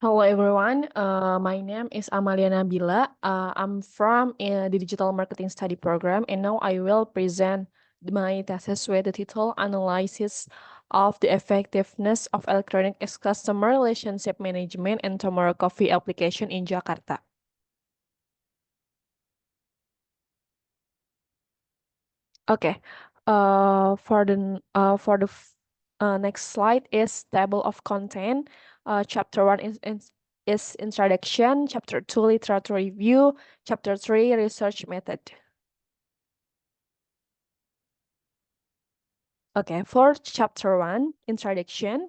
Hello everyone, my name is Amalia Nabila. I'm from the Digital Marketing Study Program, and now I will present my thesis with the title Analysis of the Effectiveness of Electronic Customer Relationship Management and Tomorrow Coffee Application in Jakarta. Okay, next slide is table of content. Chapter 1 is introduction, chapter 2 literature review, chapter 3 research method. Okay, for chapter 1 introduction,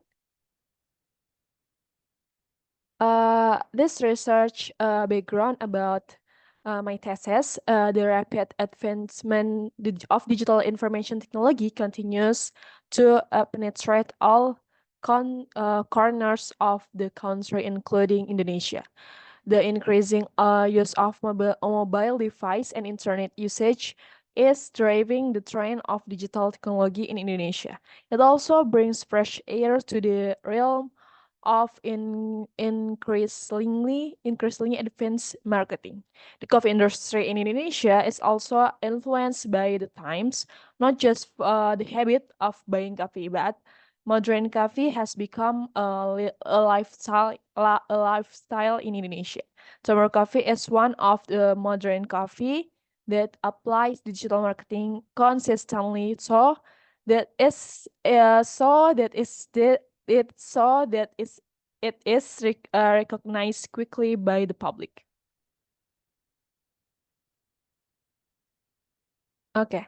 this research background about my thesis, the rapid advancement of digital information technology continues to penetrate all corners of the country, including Indonesia. The increasing use of mobile device and internet usage is driving the trend of digital technology in Indonesia. It also brings fresh air to the realm of increasingly advanced marketing. The coffee industry in Indonesia is also influenced by the times, not just the habit of buying coffee, but modern coffee has become a lifestyle in Indonesia. Tomorrow Coffee is one of the modern coffee that applies digital marketing consistently, that is so that is the it so that is it is recognized quickly by the public. Okay.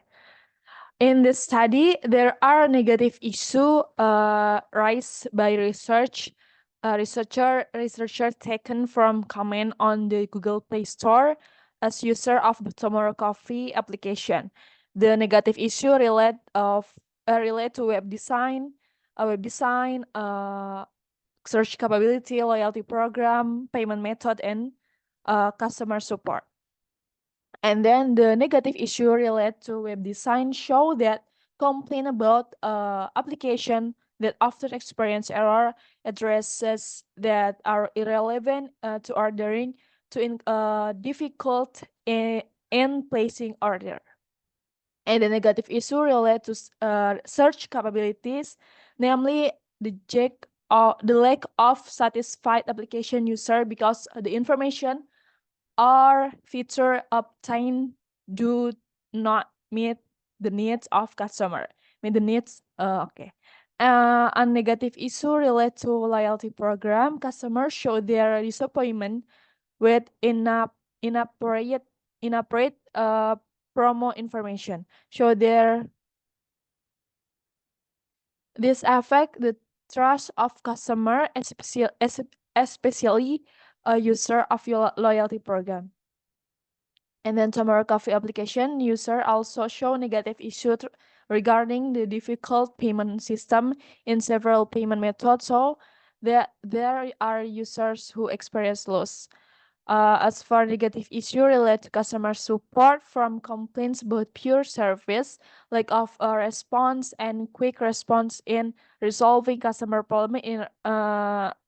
In this study, there are negative issues raised by researcher taken from comment on the Google Play Store as user of the Tomorrow Coffee application. The negative issue relate to web design, search capability, loyalty program, payment method, and customer support. And then the negative issue related to web design show that complain about application that often experience error, addresses that are irrelevant to ordering, difficult in placing order. And the negative issue related to search capabilities, namely the lack of satisfied application user because the information or feature obtained do not meet the needs of customer. Meet the needs, okay. A negative issue related to loyalty program. Customers show their disappointment with inappropriate promo information. Show this affect the trust of customer, especially a user of your loyalty program. And then Tomorrow Coffee application user also show negative issue regarding the difficult payment system in several payment methods. So there are users who experience loss. As for negative issue related to customer support from complaints about pure service, lack of response and quick response in resolving customer problem in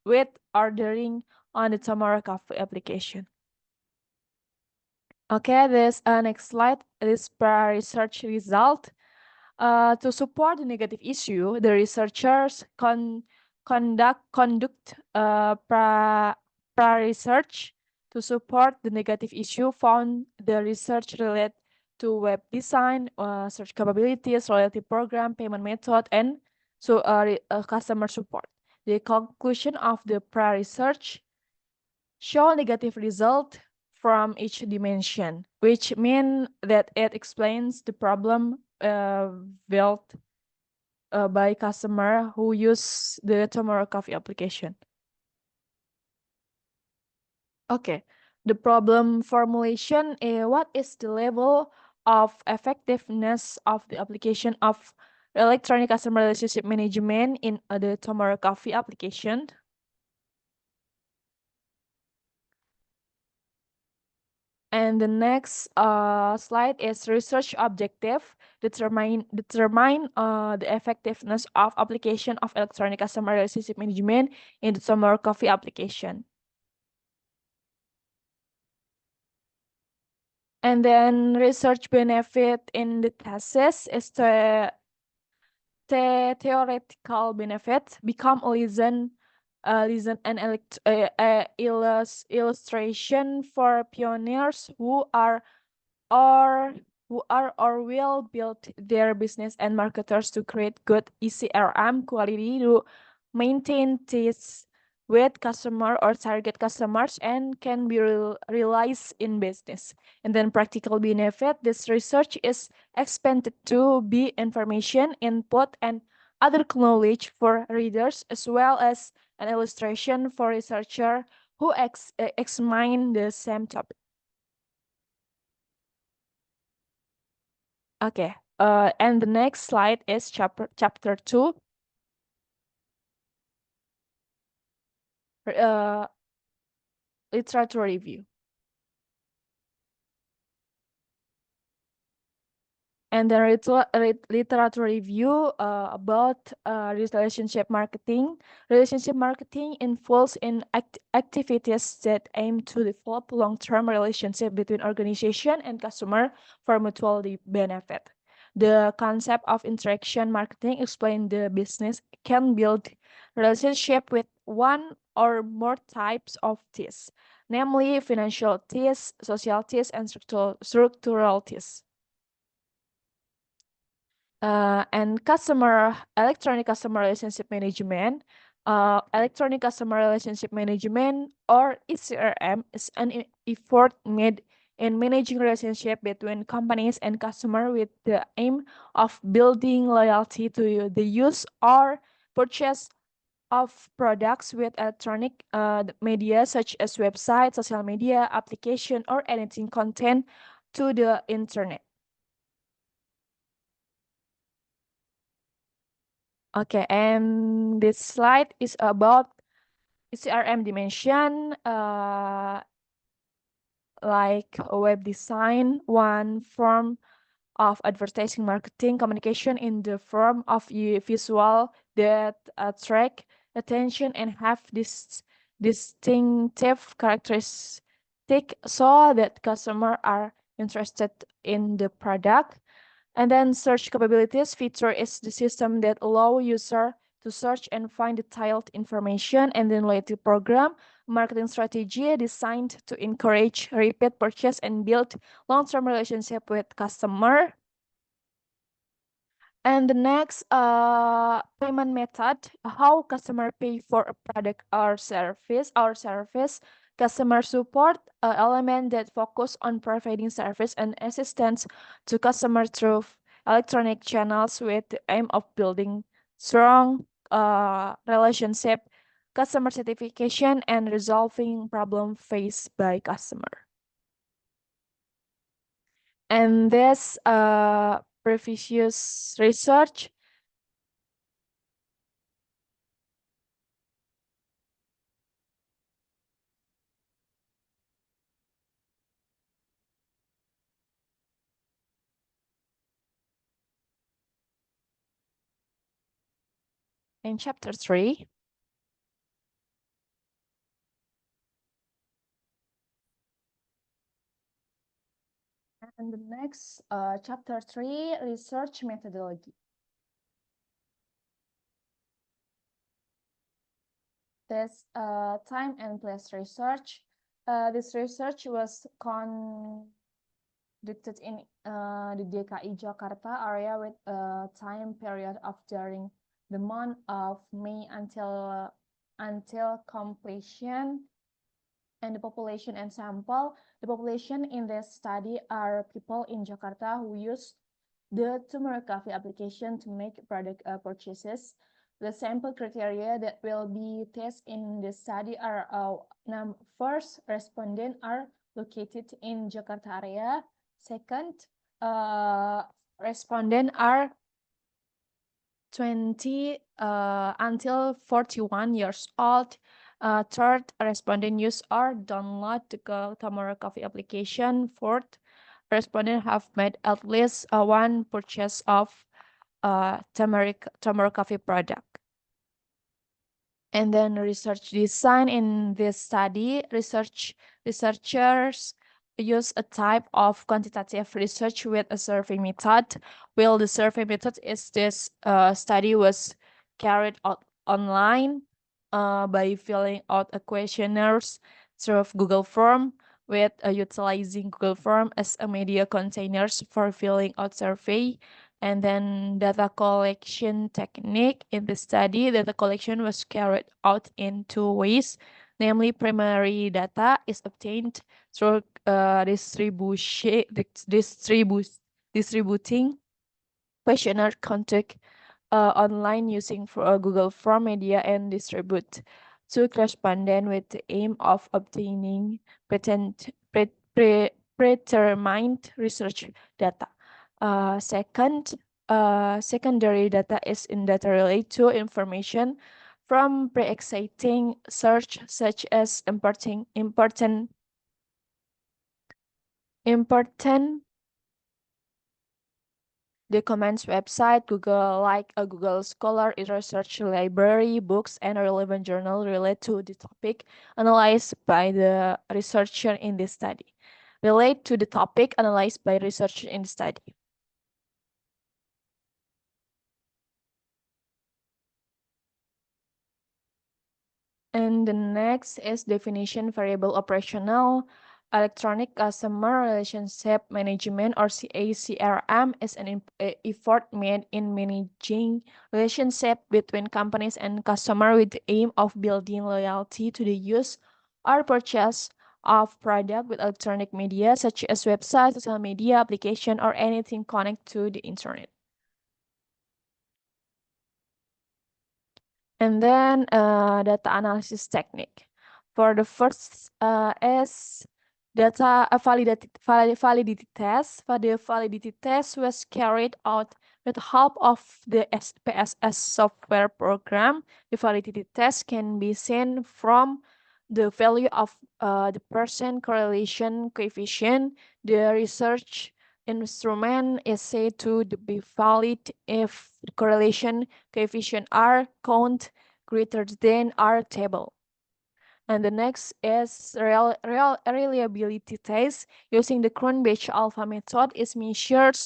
with ordering on the Tomorrow Coffee application. Okay, this next slide is per research result. To support the negative issue, the researchers conduct research to support the negative issue. Found the research related to web design, search capabilities, loyalty program, payment method, and customer support. The conclusion of the research show negative result from each dimension, which mean that it explains the problem built by customer who use the Tomorrow Coffee application. Okay, the problem formulation, what is the level of effectiveness of the application of electronic customer relationship management in the Tomorrow Coffee application? And the next slide is research objective. Determine the effectiveness of application of electronic customer relationship management in the Tomorrow Coffee application. And then research benefit in the thesis is the theoretical benefit become a lesson and illustration for pioneers or or will build their business and marketers to create good ECRM quality to maintain this with customer or target customers and can be realized in business. And then practical benefit, this research is expanded to be information, input, and other knowledge for readers, as well as an illustration for researcher who examine the same topic. Okay. And the next slide is chapter 2. Literature review. And the literature review about relationship marketing. Relationship marketing involves in activities that aim to develop long-term relationship between organization and customer for mutual benefit. The concept of interaction marketing explains the business can build relationship with one or more types of these, namely financial these, social these, and structural these. And electronic customer relationship management. Electronic customer relationship management or ECRM is an effort made in managing relationship between companies and customer with the aim of building loyalty to the use or purchase of products with electronic media such as website, social media, application, or anything content to the internet. Okay, and this slide is about CRM dimension, like web design, one form of advertising marketing communication in the form of visual that attract attention and have this distinctive characteristic so that customers are interested in the product. And then search capabilities feature is the system that allow user to search and find detailed information, and then loyalty program, marketing strategy designed to encourage repeat purchase and build long-term relationship with customer. And the next payment method, how customer pay for a product or service. Customer support, element that focus on providing service and assistance to customer through electronic channels with the aim of building strong relationship, customer satisfaction, and resolving problem faced by customer. And this previous research in chapter 3. And the next chapter 3, research methodology. This time and place research. This research was conducted in the DKI Jakarta area with a time period of during the month of May until completion. And the population and sample. The population in this study are people in Jakarta who use the Tomorrow Coffee application to make product purchases. The sample criteria that will be tested in the study are first, respondents are located in Jakarta area. Second, respondents are 20 until 41 years old. Third, respondent use or download the Tomorrow Coffee application. Fourth, respondent have made at least one purchase of Tomorrow Coffee product. And then research design. In this study, researchers use a type of quantitative research with a survey method. Well, the survey method is this study was carried out online by filling out a questionnaires through Google Form with utilizing Google Form as a media containers for filling out survey. And then data collection technique. In the study, data collection was carried out in two ways. Namely, primary data is obtained through distributing questionnaire contact online using for Google Form media and distribute to respondent with the aim of obtaining predetermined research data. Secondary data is in data related to information from pre-existing search, such as important documents website, Google, like a Google Scholar, research library, books, and relevant journal related to the topic analyzed by the researcher in the study. Relate to the topic analyzed by researcher in the study. And the next is definition variable operational. Electronic Customer Relationship Management, or CACRM, is an effort made in managing relationship between companies and customer with the aim of building loyalty to the use or purchase of product with electronic media such as website, social media, application, or anything connected to the internet. And then data analysis technique. For the first is data validity test. For the validity test was carried out with the help of the SPSS software program. The validity test can be seen from the value of the percent correlation coefficient. The research instrument is said to be valid if the correlation coefficient R count greater than R table. And the next is reliability test. Using the Cronbach alpha method is measured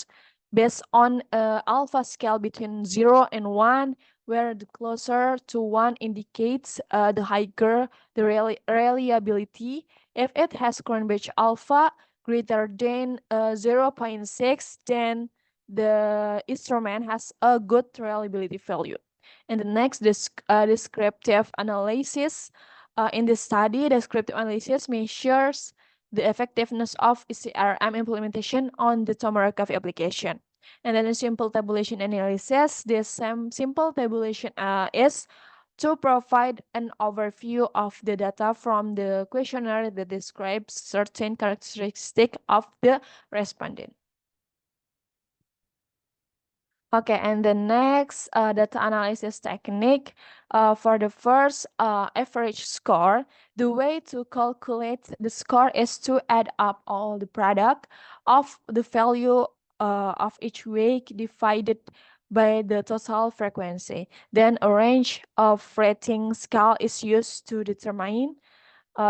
based on alpha scale between 0 and 1, where the closer to 1 indicates the higher the reliability. If it has Cronbach alpha greater than 0.6, then the instrument has a good reliability value. And the next, descriptive analysis. In this study, descriptive analysis measures the effectiveness of CRM implementation on the Tomorrow Coffee application. And then a simple tabulation analysis. This simple tabulation is to provide an overview of the data from the questionnaire that describes certain characteristics of the respondent. Okay, and the next data analysis technique for the first average score, the way to calculate the score is to add up all the product of the value of each week divided by the total frequency. Then a range of rating scale is used to determine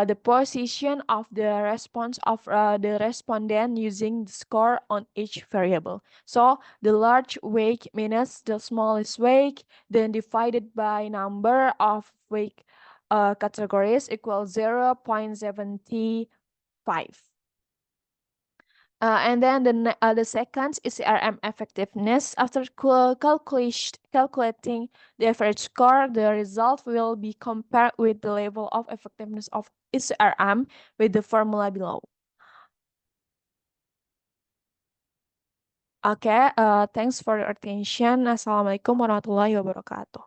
the position of the response of the respondent using the score on each variable. So the large weight minus the smallest weight, then divided by number of weight categories equals 0.75. And then the second is CRM effectiveness. After calculating the average score, the result will be compared with the level of effectiveness of CRM with the formula below. Okay, thanks for your attention. Assalamualaikum warahmatullahi wabarakatuh.